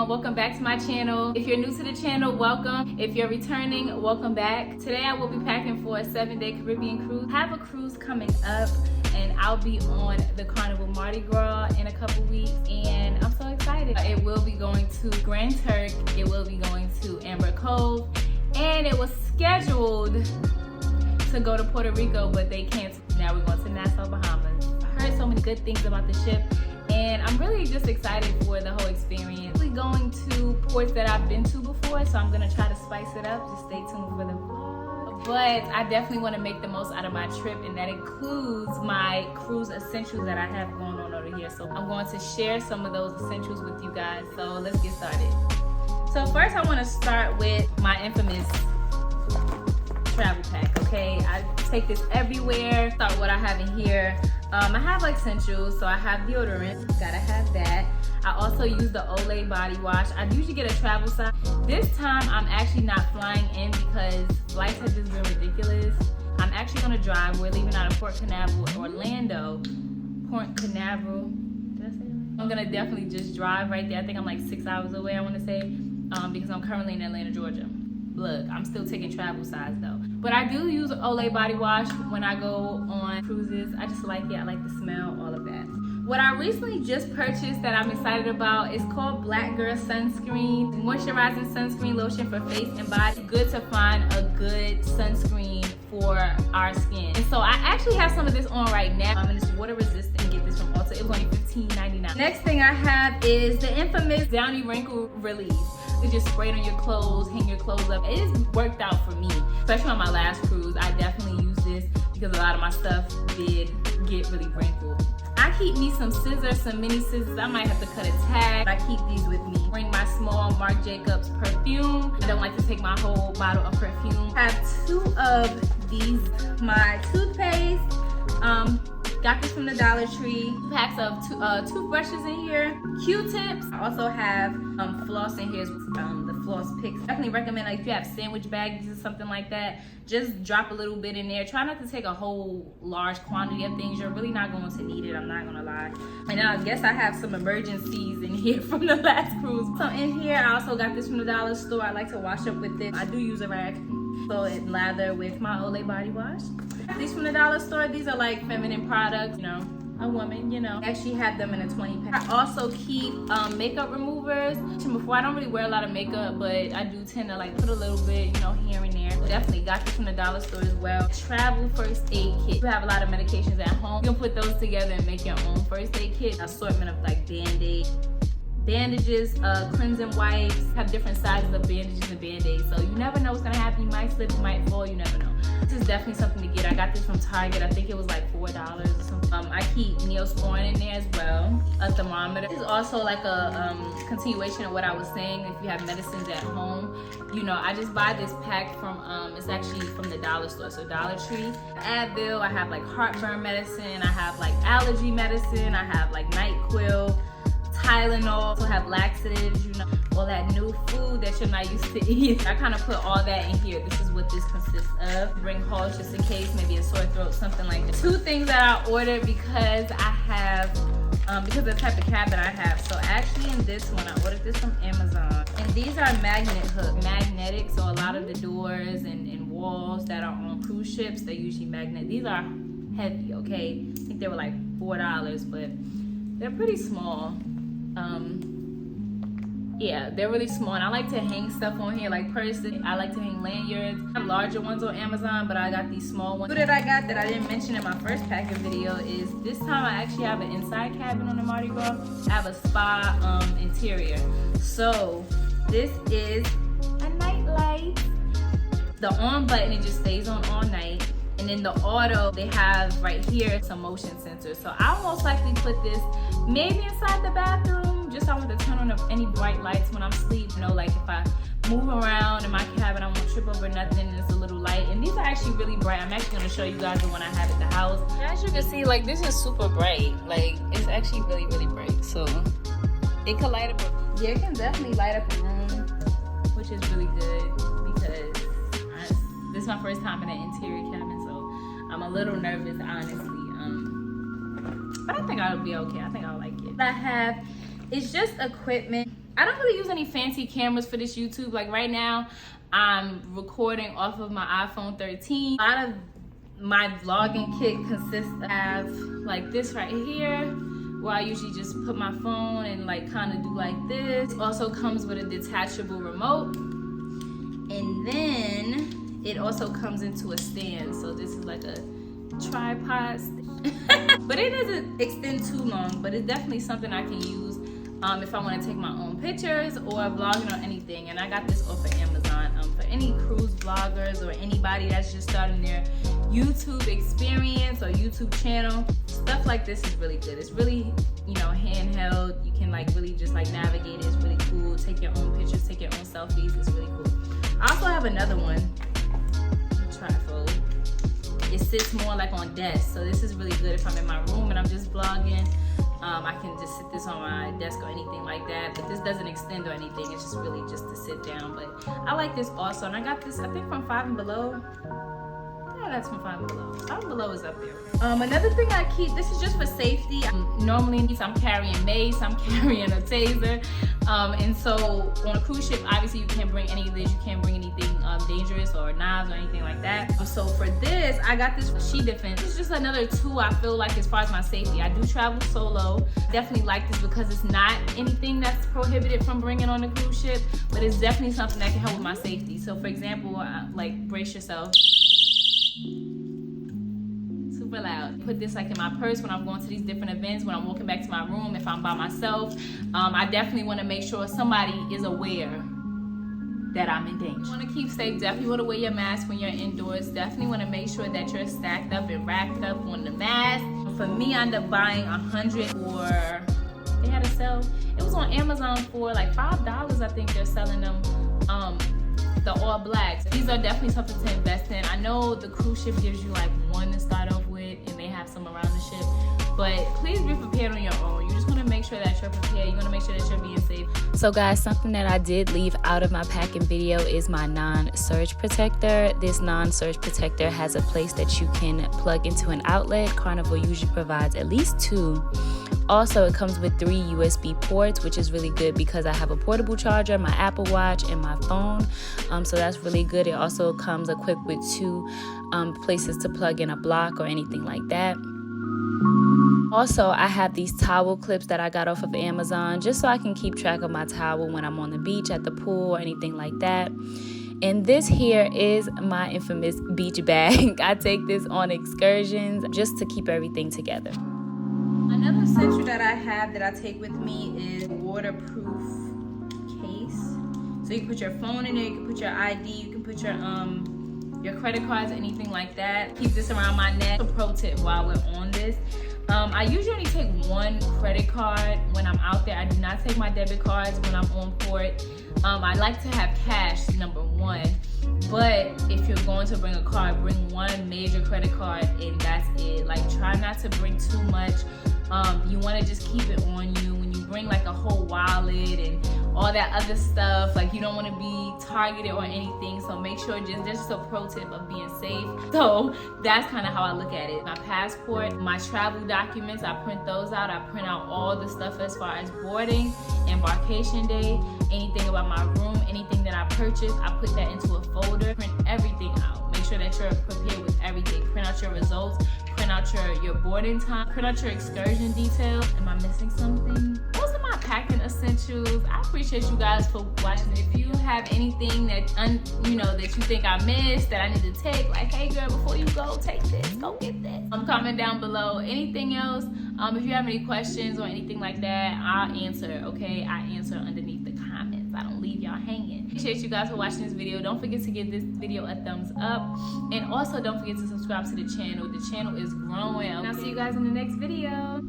welcome back to my channel. If you're new to the channel, welcome. If you're returning, welcome back. Today I will be packing for a 7-day Caribbean cruise. I have a cruise coming up and I'll be on the Carnival Mardi Gras in a couple weeks and I'm so excited. It will be going to Grand Turk, it will be going to Amber Cove, and it was scheduled to go to Puerto Rico, but they canceled. Now we're going to Nassau, Bahamas. I heard so many good things about the ship and I'm really just excited for the whole experience. We're going to ports that I've been to before, so I'm gonna try to spice it up. Just stay tuned for the vlog. But I definitely want to make the most out of my trip, and that includes my cruise essentials that I have going on over here. So I'm going to share some of those essentials with you guys. So let's get started. So first I want to start with my infamous travel pack, okay? I take this everywhere. Start what I have in here. I have like essentials, so I have deodorant, gotta have that. I also use the Olay body wash. I usually get a travel size. This time I'm actually not flying in because flights have just been ridiculous. I'm actually gonna drive. We're leaving out of Port Canaveral, Orlando. Port Canaveral, did I say that? I'm gonna definitely just drive right there. I think I'm like 6 hours away, I wanna say, because I'm currently in Atlanta, Georgia. Look, I'm still taking travel size though. But I do use Olay body wash when I go on cruises. I just like it, I like the smell, all of that. What I recently just purchased that I'm excited about is called Black Girl Sunscreen. Moisturizing sunscreen lotion for face and body. It's good to find a good sunscreen for our skin. And so I actually have some of this on right now. And it's water resistant. Get this from Ulta. It was only $15.99. Next thing I have is the infamous Downy Wrinkle Release. You just spray it on your clothes, hang your clothes up. It has worked out for me, especially on my last cruise. I definitely use this because a lot of my stuff did get really wrinkled. I keep me some scissors, some mini scissors. I might have to cut a tag. I keep these with me. Bring my small Marc Jacobs perfume. I don't like to take my whole bottle of perfume. I have 2 of these. My toothpaste. Got this from the Dollar Tree. Packs of toothbrushes in here. Q-tips. I also have floss in here. The floss picks. Definitely recommend, like, if you have sandwich bags or something like that, just drop a little bit in there. Try not to take a whole large quantity of things. You're really not going to need it, I'm not gonna lie. And I guess I have some emergencies in here from the last cruise. So in here, I also got this from the dollar store. I like to wash up with it. I do use a rag. So it lather with my Olay body wash. These from the dollar store, these are like feminine products, you know, a woman, you know. I actually have them in a 20 pack. I also keep makeup removers. Before, I don't really wear a lot of makeup, but I do tend to like put a little bit, you know, here and there. Definitely got this from the dollar store as well. Travel first aid kit. If you have a lot of medications at home, you can put those together and make your own first aid kit. Assortment of like Band-Aids, bandages, cleansing wipes. Have different sizes of bandages and band-aids, so you never know what's gonna happen. You might slip, you might fall, you never know. This is definitely something to get. I got this from Target. I think it was like $4 or something. I keep Neosporin in there as well. A thermometer. This is also like a continuation of what I was saying. If you have medicines at home, you know, I just buy this pack from it's actually from the dollar store, so Dollar Tree. Advil. I have like heartburn medicine. I have like allergy medicine. I have like NyQuil, Tylenol. Also have laxatives, you know, all that new food that you're not used to eating. I kind of put all that in here. This is what this consists of. Bring Halls just in case, maybe a sore throat, something like that. 2 things that I ordered because I have, because of the type of cabin I have. So actually in this one, I ordered this from Amazon. And these are magnetic, so a lot of the doors and walls that are on cruise ships, they're usually magnetic. These are heavy, okay? I think they were like $4, but they're pretty small. Yeah, they're really small, and I like to hang stuff on here like purses. I like to hang lanyards. I have larger ones on Amazon, but I got these small ones. What that I got that I didn't mention in my first packing video is this time I actually have an inside cabin on the Mardi Gras. I have a spa interior. So this is a night light. The on button, it just stays on all night. And then the auto, they have right here some motion sensors. So I'll most likely put this maybe inside the bathroom, just so I want to turn on any bright lights when I'm asleep. You know, like if I move around in my cabin, I won't trip over nothing, and it's a little light. And these are actually really bright. I'm actually going to show you guys the one I have at the house. As you can see, like, this is super bright. Like, it's actually really, really bright. So it can light up. Yeah, it can definitely light up a room, which is really good because this is my first time in an interior cabin, so I'm a little nervous, honestly. But I think I'll be okay. I think I'll like it. What I have is just equipment. I don't really use any fancy cameras for this YouTube. Like right now, I'm recording off of my iPhone 13. A lot of my vlogging kit consists of like this right here, where I usually just put my phone and like kind of do like this. It also comes with a detachable remote. And then it also comes into a stand. So this is like a tripod stand. But it doesn't extend too long, but it's definitely something I can use if I want to take my own pictures or vlogging or anything. And I got this off of Amazon. For any cruise vloggers or anybody that's just starting their YouTube experience or YouTube channel, stuff like this is really good. It's really, you know, handheld. You can like really just like navigate it. It's really cool. Take your own pictures, take your own selfies. It's really cool. I also have another one, trifold. It sits more like on desk, so this is really good if I'm in my room and I'm just vlogging. I can just sit this on my desk or anything like that, but this doesn't extend or anything. It's just really just to sit down. But I like this also, and I got this I think from Five and Below. Yeah, that's from Five and Below. Five and Below is up there. Another thing I keep, this is just for safety. Normally I'm carrying mace, I'm carrying a taser, and so on a cruise ship, obviously you can't bring any of this. You can't bring anything dangerous or knives or anything like that. So for this, I got this She Defense. It's just another tool I feel like as far as my safety. I do travel solo. Definitely like this because it's not anything that's prohibited from bringing on a cruise ship, but it's definitely something that can help with my safety. So for example, like brace yourself. Super loud. Put this like in my purse when I'm going to these different events, when I'm walking back to my room, if I'm by myself. I definitely want to make sure somebody is aware that I'm in danger. You want to keep safe. Definitely want to wear your mask when you're indoors. Definitely want to make sure that you're stacked up and racked up on the mask. For me, I ended up buying 100 for, they had a sale. It was on Amazon for like $5, I think they're selling them. The all blacks. These are definitely something to invest in. I know the cruise ship gives you like one to start off with, and they have some around the ship, but please be prepared on your own. You just want to make sure that you're prepared. You want to make sure that you're being safe. So guys, something that I did leave out of my packing video is my non-surge protector. This non-surge protector has a place that you can plug into an outlet. Carnival usually provides at least 2. Also, it comes with 3 USB ports, which is really good because I have a portable charger, my Apple Watch, and my phone. So that's really good. It also comes equipped with 2 places to plug in a block or anything like that. Also, I have these towel clips that I got off of Amazon just so I can keep track of my towel when I'm on the beach, at the pool, or anything like that. And this here is my infamous beach bag. I take this on excursions just to keep everything together. Another essential that I have that I take with me is a waterproof case. So you can put your phone in there, you can put your ID, you can put your credit cards, anything like that. Keep this around my neck. A pro tip while we're on this. I usually only take 1 credit card when I'm out there. I do not take my debit cards when I'm on port. I like to have cash, number 1. But if you're going to bring a card, bring 1 major credit card and that's it. Like, try not to bring too much. You want to just keep it on you. When you bring like a whole wallet and all that other stuff, like you don't want to be targeted or anything. So make sure, just a pro tip of being safe. So that's kind of how I look at it. My passport, my travel documents, I print those out. I print out all the stuff as far as boarding, embarkation day, anything about my room, anything that I purchased, I put that into a folder. Print everything out. Make sure that you're prepared with everything. Print out your results. Print out your boarding time, print out your excursion details. Am I missing something? Those are my packing essentials. I appreciate you guys for watching. If you have anything that that you think I missed, that I need to take, like, hey girl, before you go, take this, go get this. Comment down below. Anything else, if you have any questions or anything like that, I'll answer, okay? I answer underneath the comments. I don't leave y'all hanging. Appreciate you guys for watching this video. Don't forget to give this video a thumbs up, and also don't forget to subscribe to the channel. The channel is growing. I'll see you guys in the next video.